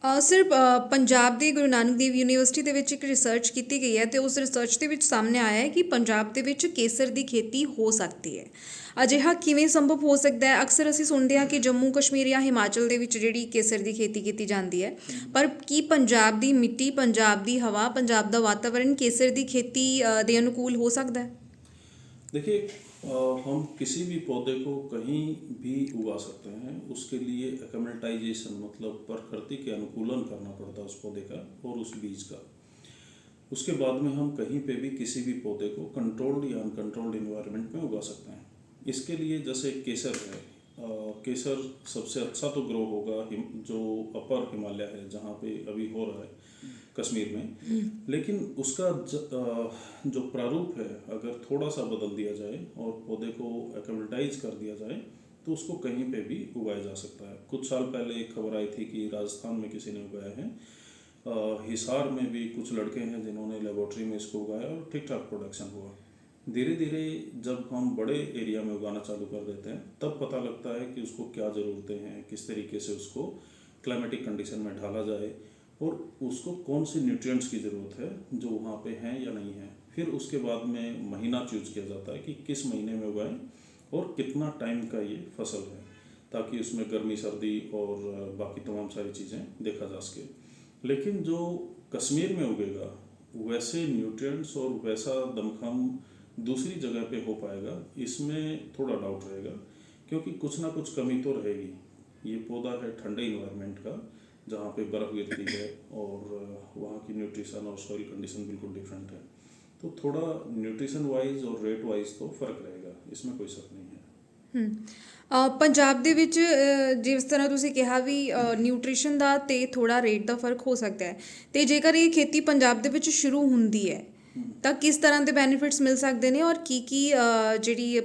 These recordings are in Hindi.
ਸਿਰਫ ਪੰਜਾਬ ਦੀ ਗੁਰੂ ਨਾਨਕ ਦੇਵ ਯੂਨੀਵਰਸਿਟੀ ਦੇ ਵਿੱਚ ਇੱਕ ਰਿਸਰਚ ਕੀਤੀ ਗਈ ਹੈ ਤੇ ਉਸ ਰਿਸਰਚ ਦੇ ਵਿੱਚ ਸਾਹਮਣੇ ਆਇਆ ਹੈ ਕਿ ਪੰਜਾਬ ਦੇ ਵਿੱਚ ਕੇਸਰ ਦੀ ਖੇਤੀ ਹੋ ਸਕਦੀ ਹੈ। ਅਜਿਹਾ ਕਿਵੇਂ ਸੰਭਵ ਹੋ ਸਕਦਾ ਹੈ? ਅਕਸਰ ਅਸੀਂ ਸੁਣਦੇ ਹਾਂ ਕਿ ਜੰਮੂ ਕਸ਼ਮੀਰ ਜਾਂ ਹਿਮਾਚਲ ਦੇ ਵਿੱਚ ਜਿਹੜੀ ਕੇਸਰ ਦੀ ਖੇਤੀ ਕੀਤੀ ਜਾਂਦੀ ਹੈ, ਪਰ ਕੀ ਪੰਜਾਬ ਦੀ ਮਿੱਟੀ, ਪੰਜਾਬ ਦੀ ਹਵਾ, ਪੰਜਾਬ ਦਾ ਵਾਤਾਵਰਣ ਕੇਸਰ ਦੀ ਖੇਤੀ ਦੇ ਅਨੁਕੂਲ ਹੋ ਸਕਦਾ ਹੈ? देखिए, हम किसी भी पौधे को कहीं भी उगा सकते हैं। उसके लिए एक्लेमेटाइजेशन मतलब प्रकृति के अनुकूलन करना पड़ता है उस पौधे का और उस बीज का। उसके बाद में हम कहीं पे भी किसी भी पौधे को कंट्रोल्ड या अनकंट्रोल्ड इन्वायरमेंट में उगा सकते हैं। इसके लिए जैसे केसर है, केसर सबसे अच्छा तो ग्रो होगा जो अपर हिमालय है जहाँ पे अभी हो रहा है कश्मीर में। लेकिन उसका जो प्रारूप है अगर थोड़ा सा बदल दिया जाए और पौधे को एक्लेमेटाइज कर दिया जाए तो उसको कहीं पे भी उगाया जा सकता है। कुछ साल पहले एक खबर आई थी कि राजस्थान में किसी ने उगाया है। हिसार में भी कुछ लड़के हैं जिन्होंने लेबोरेटरी में इसको उगाया और ठीक ठाक प्रोडक्शन हुआ। धीरे धीरे जब हम बड़े एरिया में उगाना चालू कर देते हैं तब पता लगता है कि उसको क्या ज़रूरतें हैं, किस तरीके से उसको क्लाइमेटिक कंडीशन में ढाला जाए और उसको कौन से न्यूट्रिएंट्स की ज़रूरत है जो वहाँ पे हैं या नहीं है। फिर उसके बाद में महीना चूज किया जाता है कि किस महीने में उगाएं और कितना टाइम का ये फसल है, ताकि उसमें गर्मी सर्दी और बाकी तमाम सारी चीज़ें देखा जा सके। लेकिन जो कश्मीर में उगेगा वैसे न्यूट्रिएंट्स और वैसा दमखम दूसरी जगह पे हो पाएगा, इसमें थोड़ा डाउट रहेगा, क्योंकि कुछ ना कुछ कमी तो रहेगी। ये पौधा है ठंडे इन्वायरमेंट का जहाँ पे बर्फ़ गिरती है और वहाँ की न्यूट्रिशन और सॉइल कंडीशन बिल्कुल डिफरेंट है, तो थोड़ा न्यूट्रिशन वाइज और रेट वाइज तो फ़र्क रहेगा, इसमें कोई शक नहीं है। ਪੰਜਾਬ ਦੇ ਵਿੱਚ ਜਿਸ ਤਰ੍ਹਾਂ ਤੁਸੀਂ ਕਿਹਾ ਵੀ ਨਿਊਟ੍ਰੀਸ਼ਨ ਦਾ ਤੇ ਥੋੜਾ ਰੇਟ ਦਾ ਫਰਕ ਹੋ ਸਕਦਾ ਹੈ, ਤੇ ਜੇਕਰ ਇਹ ਖੇਤੀ ਪੰਜਾਬ ਦੇ ਵਿੱਚ ਸ਼ੁਰੂ ਹੁੰਦੀ ਹੈ ਤਾਂ ਕਿਸ ਤਰ੍ਹਾਂ ਦੇ ਬੈਨੀਫਿਟਸ ਮਿਲ ਸਕਦੇ ਨੇ ਔਰ ਕੀ ਜਿਹੜੀ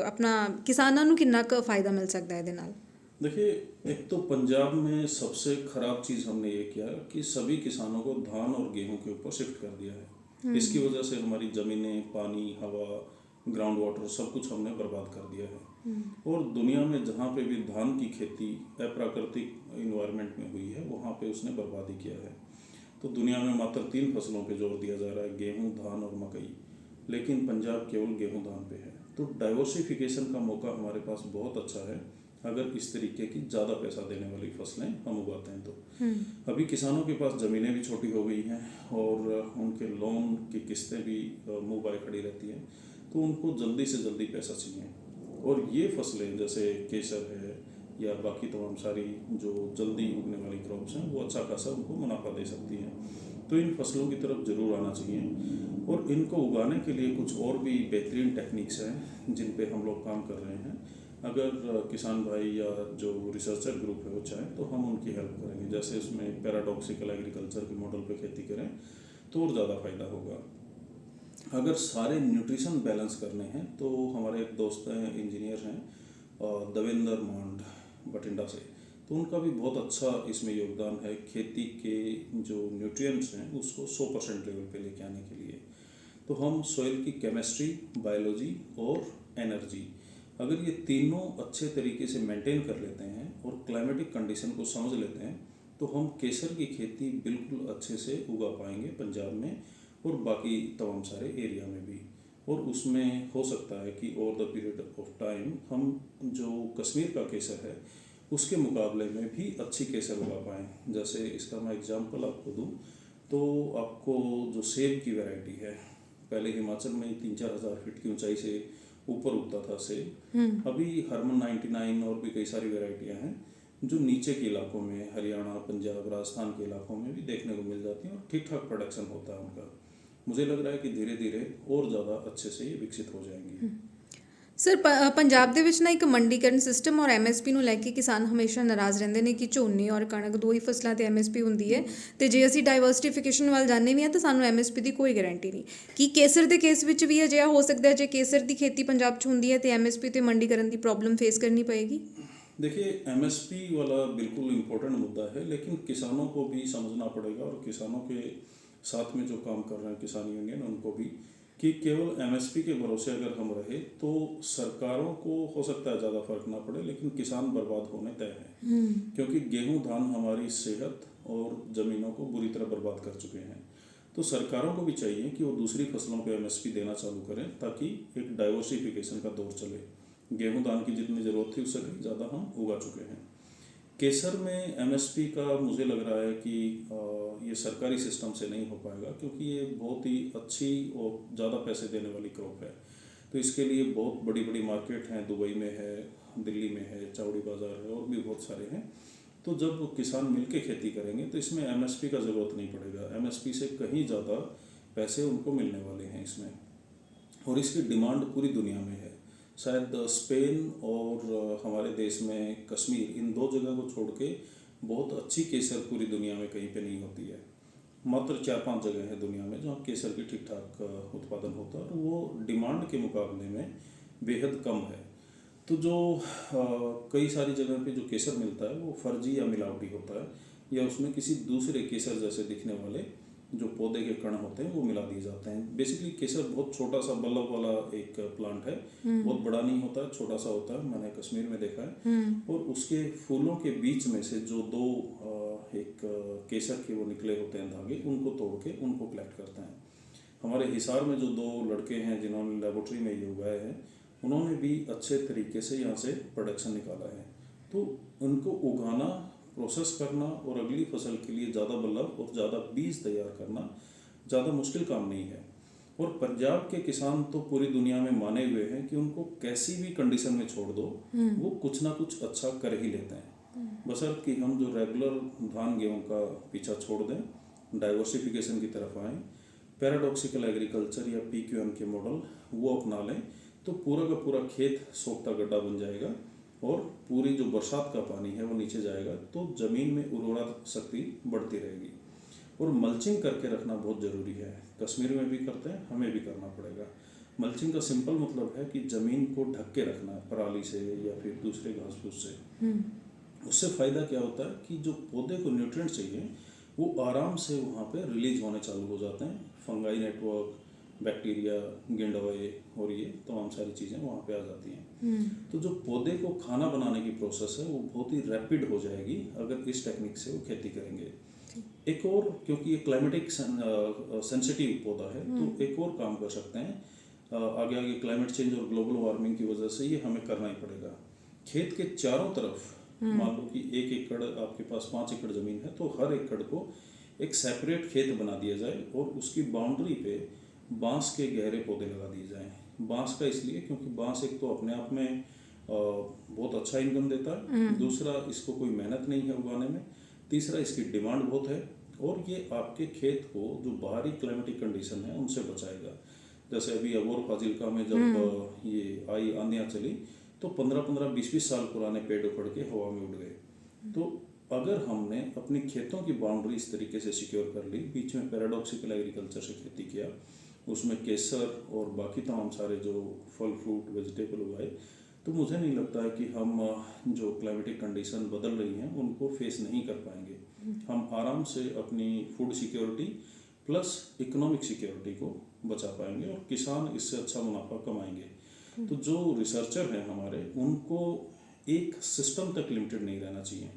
ਆਪਣਾ ਕਿਸਾਨਾਂ ਨੂੰ ਕਿੰਨਾ ਕੁ ਫਾਇਦਾ ਮਿਲ ਸਕਦਾ ਹੈ ਇਹਦੇ ਨਾਲ? देखिए, एक तो पंजाब में सबसे खराब चीज़ हमने ये किया कि सभी किसानों को धान और गेहूं के ऊपर शिफ्ट कर दिया है। इसकी वजह से हमारी ज़मीनें, पानी, हवा, ग्राउंड वाटर सब कुछ हमने बर्बाद कर दिया है। और दुनिया में जहाँ पे भी धान की खेती अप्राकृतिक इन्वायरमेंट में हुई है वहाँ पे उसने बर्बादी किया है। तो दुनिया में मात्र 3 फसलों पे जोर दिया जा रहा है, गेहूँ, धान और मकई, लेकिन पंजाब केवल गेहूँ धान पे है। तो डाइवर्सिफिकेशन का मौका हमारे पास बहुत अच्छा है अगर इस तरीके की ज़्यादा पैसा देने वाली फसलें हम उगाते हैं तो। अभी किसानों के पास ज़मीनें भी छोटी हो गई हैं और उनके लोन की किस्तें भी मुँह बाय खड़ी रहती हैं, तो उनको जल्दी से जल्दी पैसा चाहिए। और ये फसलें जैसे केसर है या बाकी तमाम सारी जो जल्दी उगने वाली क्रॉप्स हैं वो अच्छा खासा उनको मुनाफा दे सकती हैं। तो इन फसलों की तरफ ज़रूर आना चाहिए और इनको उगाने के लिए कुछ और भी बेहतरीन टेक्निक्स हैं जिन पे हम लोग काम कर रहे हैं। अगर किसान भाई या जो रिसर्चर ग्रुप है वो चाहें तो हम उनकी हेल्प करेंगे। जैसे उसमें पैराडॉक्सिकल एग्रीकल्चर के मॉडल पे खेती करें तो और ज़्यादा फ़ायदा होगा। अगर सारे न्यूट्रिशन बैलेंस करने हैं तो हमारे एक दोस्त हैं, इंजीनियर हैं देवेंद्र मांड बठिंडा से, तो उनका भी बहुत अच्छा इसमें योगदान है खेती के जो न्यूट्रिएंट्स हैं उसको 100% लेवल पे लेके आने के लिए। तो हम सॉइल की केमिस्ट्री, बायोलॉजी और एनर्जी, अगर ये तीनों अच्छे तरीके से मेंटेन कर लेते हैं और क्लाइमेटिक कंडीशन को समझ लेते हैं तो हम केसर की खेती बिल्कुल अच्छे से उगा पाएंगे पंजाब में और बाकी तमाम सारे एरिया में भी। और उसमें हो सकता है कि over the period of time हम जो कश्मीर का केसर है उसके मुकाबले में भी अच्छी केसर उगा पाएँ। जैसे इसका मैं एग्जांपल आपको दूँ तो आपको जो सेब की वैरायटी है, पहले हिमाचल में 3-4 हज़ार फीट की ऊंचाई से ऊपर उगता था सेब। अभी हरमन 99 और भी कई सारी वैरायटियां हैं जो नीचे के इलाकों में, हरियाणा, पंजाब, राजस्थान के इलाकों में भी देखने को मिल जाती हैं और ठीक ठाक प्रोडक्शन होता है उनका। मुझे लग रहा है कि धीरे धीरे और ज़्यादा अच्छे से ये विकसित हो जाएंगी। ਸਰ ਪੰਜਾਬ ਦੇ ਵਿੱਚ ਨਾ ਇੱਕ ਮੰਡੀਕਰਨ ਸਿਸਟਮ ਔਰ ਐਮਐਸਪੀ ਨੂੰ ਲੈ ਕੇ ਕਿਸਾਨ ਹਮੇਸ਼ਾ ਨਾਰਾਜ਼ ਰਹਿੰਦੇ ਨੇ ਕਿ ਝੋਨੇ ਔਰ ਕਣਕ ਦੋ ਹੀ ਫਸਲਾਂ ਤੇ ਐਮਐਸਪੀ ਹੁੰਦੀ ਹੈ, ਤੇ ਜੇ ਅਸੀਂ ਡਾਈਵਰਸਿਫਿਕੇਸ਼ਨ ਵੱਲ ਜਾਂਦੇ ਵੀ ਹਾਂ ਤਾਂ ਸਾਨੂੰ ਐਮਐਸਪੀ ਦੀ ਕੋਈ ਗਾਰੰਟੀ ਨਹੀਂ। ਕੀ ਕੇਸਰ ਦੇ ਕੇਸ ਵਿੱਚ ਵੀ ਅਜਿਹਾ ਹੋ ਸਕਦਾ ਹੈ ਜੇ ਕੇਸਰ ਦੀ ਖੇਤੀ ਪੰਜਾਬ 'ਚ ਹੁੰਦੀ ਹੈ ਤੇ ਐਮਐਸਪੀ ਤੇ ਮੰਡੀਕਰਨ ਦੀ ਪ੍ਰੋਬਲਮ ਫੇਸ ਕਰਨੀ ਪਏਗੀ? देखिए, एमएसपी वाला बिल्कुल इम्पोर्टेंट मुद्दा है, लेकिन किसानों को भी समझना पड़ेगा और किसानों के साथ में जो काम कर रहे हैं किसान यूनियन उनको भी, कि केवल एमएसपी के भरोसे अगर हम रहे तो सरकारों को हो सकता है ज़्यादा फर्क ना पड़े लेकिन किसान बर्बाद होने तय है। क्योंकि गेहूं धान हमारी सेहत और ज़मीनों को बुरी तरह बर्बाद कर चुके हैं। तो सरकारों को भी चाहिए कि वो दूसरी फसलों को एमएसपी देना चालू करें ताकि एक डाइवर्सिफिकेशन का दौर चले। गेहूं दान की जितनी ज़रूरत थी उससे कहीं ज़्यादा हम उगा चुके हैं। केसर में एमएसपी का मुझे लग रहा है कि ये सरकारी सिस्टम से नहीं हो पाएगा, क्योंकि ये बहुत ही अच्छी और ज़्यादा पैसे देने वाली क्रॉप है। तो इसके लिए बहुत बड़ी बड़ी मार्केट हैं, दुबई में है, दिल्ली में है, चावड़ी बाज़ार है और भी बहुत सारे हैं। तो जब किसान मिलके खेती करेंगे तो इसमें एमएसपी का ज़रूरत नहीं पड़ेगा। एमएसपी से कहीं ज़्यादा पैसे उनको मिलने वाले हैं इसमें, और इसकी डिमांड पूरी दुनिया में है। शायद स्पेन और हमारे देश में कश्मीर, इन दो जगह को छोड़ के बहुत अच्छी केसर पूरी दुनिया में कहीं पे नहीं होती है। मात्र 4-5 जगह है दुनिया में जहाँ केसर की ठीक ठाक उत्पादन होता है, और वो डिमांड के मुकाबले में बेहद कम है। तो जो कई सारी जगह पे जो केसर मिलता है वो फर्जी या मिलावटी होता है, या उसमें किसी दूसरे केसर जैसे दिखने वाले जो पौधे के कण होते हैं वो मिला दिए जाते हैं। बेसिकली केसर बहुत छोटा सा बल्ब वाला एक प्लांट है, बहुत बड़ा नहीं होता है, छोटा सा होता है, मैंने कश्मीर में देखा है। और उसके फूलों के बीच में से जो दो एक केसर के वो निकले होते हैं धागे, उनको तोड़ के उनको कलेक्ट करते हैं। हमारे हिसार में जो 2 लड़के हैं जिन्होंने लेबोरेटरी में ये उगाए हैं, उन्होंने भी अच्छे तरीके से यहाँ से प्रोडक्शन निकाला है। तो उनको उगाना, प्रोसेस करना और अगली फसल के लिए ज़्यादा बल्लभ और ज़्यादा बीज तैयार करना ज़्यादा मुश्किल काम नहीं है। और पंजाब के किसान तो पूरी दुनिया में माने हुए हैं कि उनको कैसी भी कंडीशन में छोड़ दो वो कुछ ना कुछ अच्छा कर ही लेते हैं। बशर्ते कि हम जो रेगुलर धान गेहूँ का पीछा छोड़ दें, डाइवर्सिफिकेशन की तरफ आएँ, पैराडॉक्सिकल एग्रीकल्चर या PQM के मॉडल वो अपना लें, तो पूरा का पूरा खेत सोखता गड्ढा बन जाएगा और पूरी जो बरसात का पानी है वो नीचे जाएगा, तो ज़मीन में उर्वरा शक्ति बढ़ती रहेगी। और मल्चिंग करके रखना बहुत ज़रूरी है। कश्मीर में भी करते हैं, हमें भी करना पड़ेगा। मल्चिंग का सिंपल मतलब है कि ज़मीन को ढक के रखना है पराली से या फिर दूसरे घास फूस से। उससे फ़ायदा क्या होता है कि जो पौधे को न्यूट्रिएंट चाहिए वो आराम से वहाँ पे रिलीज होने चालू हो जाते हैं। फंगाई नेटवर्क, बैक्टीरिया, गेंडवाए और ये तमाम सारी चीज़ें वहाँ पे आ जाती हैं। तो जो पौधे को खाना बनाने की प्रोसेस है वो बहुत ही रैपिड हो जाएगी अगर इस टेक्निक से वो खेती करेंगे। एक और, क्योंकि ये क्लाइमेटिक सेंसिटिव पौधा है, तो एक और काम कर सकते हैं। आगे आगे क्लाइमेट चेंज और ग्लोबल वार्मिंग की वजह से ये हमें करना ही पड़ेगा। खेत के चारों तरफ, मान लो कि 1 एकड़ आपके पास 5 एकड़ ज़मीन है, तो हर एकड़ को एक सेपरेट खेत बना दिया जाए और उसकी बाउंड्री पे बांस के गहरे पौधे लगा दिए जाएं। बांस का इसलिए क्योंकि बांस एक तो अपने आप में बहुत अच्छा इनकम देता है, दूसरा इसको कोई मेहनत नहीं है उगाने में, तीसरा इसकी डिमांड बहुत है, और ये आपके खेत को जो बाहरी क्लाइमेटिक कंडीशन है उनसे बचाएगा। जैसे अभी अबोर फाजिलका में जब ये आई आंधियाँ चली तो 15-15, 20-20 साल पुराने पेड़ उखड़ के हवा में उड़ गए। तो अगर हमने अपने खेतों की बाउंड्री इस तरीके से सिक्योर कर ली, बीच में पैराडॉक्सिकल एग्रीकल्चर से खेती किया, उसमें केसर और बाकी तमाम सारे जो फल फ्रूट वेजिटेबल उगाए, तो मुझे नहीं लगता है कि हम जो क्लाइमेटिक कंडीशन बदल रही हैं उनको फेस नहीं कर पाएंगे। हम आराम से अपनी food security plus economic security को बचा पाएंगे और किसान इससे अच्छा मुनाफा कमाएंगे। तो जो रिसर्चर हैं हमारे, उनको एक सिस्टम तक लिमिटेड नहीं रहना चाहिए।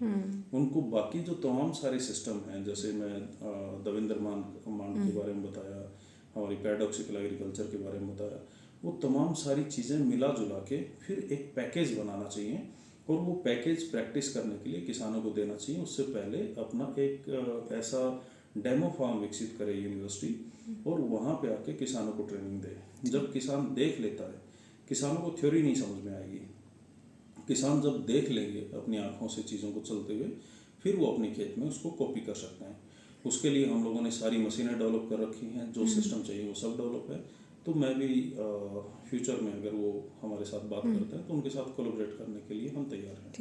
उनको बाकी जो तमाम सारे सिस्टम हैं, जैसे मैं दविंदर मान के बारे में बताया, हमारी पैराडॉक्सिकल एग्रीकल्चर के बारे में बताया, वो तमाम सारी चीज़ें मिला जुला के फिर एक पैकेज बनाना चाहिए, और वो पैकेज प्रैक्टिस करने के लिए किसानों को देना चाहिए। उससे पहले अपना एक ऐसा डेमो फार्म विकसित करे यूनिवर्सिटी, और वहाँ पे आके किसानों को ट्रेनिंग दे। जब किसान देख लेता है, किसानों को थ्योरी नहीं समझ में आएगी, किसान जब देख लेंगे अपनी आँखों से चीज़ों को चलते हुए, फिर वो अपने खेत में उसको कॉपी कर सकते हैं। उसके लिए हम लोगों ने सारी मशीनें डेवलप कर रखी हैं, जो सिस्टम चाहिए वो सब डेवलप है। तो मैं भी फ्यूचर में अगर वो हमारे साथ बात करते हैं तो उनके साथ कोलैबोरेट करने के लिए हम तैयार हैं।